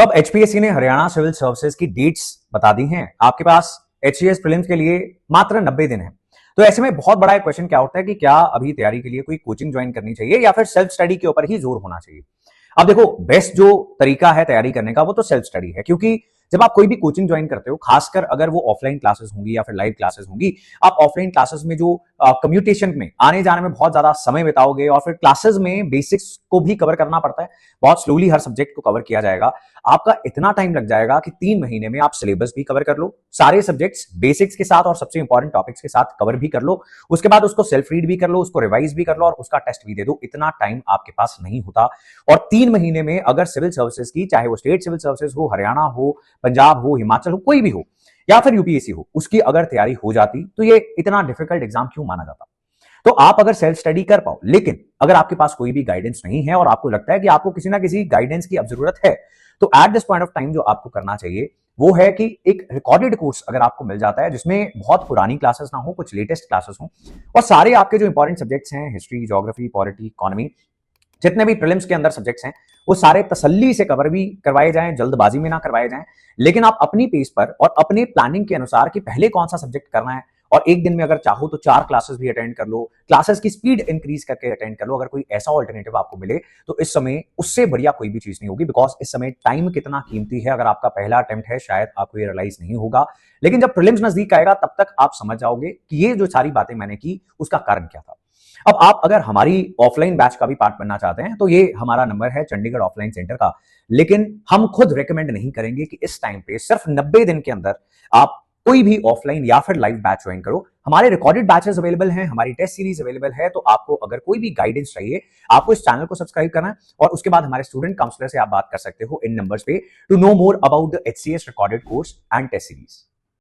तो अब एचपीएससी ने हरियाणा सिविल सर्विसेज की डेट्स बता दी हैं। आपके पास एचसीएस प्रीलिम्स के लिए मात्र 90 दिन है। तो ऐसे में बहुत बड़ा एक क्वेश्चन क्या होता है कि क्या अभी तैयारी के लिए कोई कोचिंग ज्वाइन करनी चाहिए या फिर सेल्फ स्टडी के ऊपर ही जोर होना चाहिए। अब देखो, बेस्ट जो तरीका है तैयारी करने का वो तो सेल्फ स्टडी है, क्योंकि जब आप कोई भी कोचिंग ज्वाइन करते हो, खासकर अगर वो ऑफलाइन क्लासेस होंगी या फिर लाइव क्लासेस होंगी, आप ऑफलाइन क्लासेस में जो कम्युनिकेशन में आने जाने में बहुत ज्यादा समय बिताओगे और फिर क्लासेस में बेसिक्स को भी कवर करना पड़ता है, बहुत स्लोली हर सब्जेक्ट को कवर किया जाएगा। आपका इतना टाइम लग जाएगा कि 3 महीने में आप सिलेबस भी कवर कर लो, सारे सब्जेक्ट्स बेसिक्स के साथ और सबसे इंपॉर्टेंट टॉपिक्स के साथ कवर भी कर लो, उसके बाद उसको सेल्फ रीड भी कर लो, उसको रिवाइज भी कर लो और उसका टेस्ट भी दे दो। इतना टाइम आपके पास नहीं होता। और 3 महीने में अगर सिविल सर्विसेज की, चाहे वो स्टेट सिविल सर्विसेज हो, हरियाणा हो, पंजाब हो, हिमाचल हो, कोई भी हो या फिर यूपीएससी हो, उसकी अगर तैयारी हो जाती तो ये इतना डिफिकल्ट एग्जाम क्यों माना जाता। तो आप अगर सेल्फ स्टडी कर पाओ, लेकिन अगर आपके पास कोई भी गाइडेंस नहीं है और आपको लगता है कि आपको किसी ना किसी गाइडेंस की अब जरूरत है, तो at this point of time जो आपको करना चाहिए वो है कि एक रिकॉर्डेड कोर्स अगर आपको मिल जाता है जिसमें बहुत पुरानी क्लासेस ना हो, कुछ लेटेस्ट क्लासेस हो और सारे आपके जो इंपॉर्टेंट सब्जेक्ट्स हैं, हिस्ट्री, ज्योग्राफी, पॉलिटी, इकोनॉमी, जितने भी प्रीलिम्स के अंदर सब्जेक्ट्स हैं, वो सारे तसल्ली से कवर भी करवाए जाएं, जल्दबाजी में ना करवाए जाएं, लेकिन आप अपनी पेस पर और अपने प्लानिंग के अनुसार कि पहले कौन सा सब्जेक्ट करना है और एक दिन में अगर चाहो तो 4 क्लासेस भी अटेंड कर लो, क्लासेस की स्पीड इंक्रीज करके अटेंड कर लो। अगर कोई ऐसा ऑल्टरनेटिव आपको मिले तो इस समय उससे बढ़िया कोई भी चीज नहीं होगी, बिकॉज इस समय टाइम कितना कीमती है। अगर आपका पहला अटेम्प्ट है, शायद आपको ये रियलाइज नहीं होगा, लेकिन जब प्रीलिम्स नजदीक आएगा तब तक आप समझ जाओगे कि ये जो सारी बातें मैंने की उसका कारण क्या था। अब आप अगर हमारी ऑफलाइन बैच का भी पार्ट बनना चाहते हैं तो ये हमारा नंबर है चंडीगढ़ ऑफलाइन सेंटर का, लेकिन हम खुद रेकमेंड नहीं करेंगे कि इस टाइम पे सिर्फ 90 दिन के अंदर आप कोई भी ऑफलाइन या फिर लाइव बैच ज्वाइन करो। हमारे रिकॉर्डेड बैचेस अवेलेबल हैं, हमारी टेस्ट सीरीज अवेलेबल है। तो आपको अगर कोई भी गाइडेंस चाहिए, आपको इस चैनल को सब्सक्राइब करना है और उसके बाद हमारे स्टूडेंट काउंसलर से आप बात कर सकते हो इन नंबर्स पे to know more about the HCS recorded course and test series.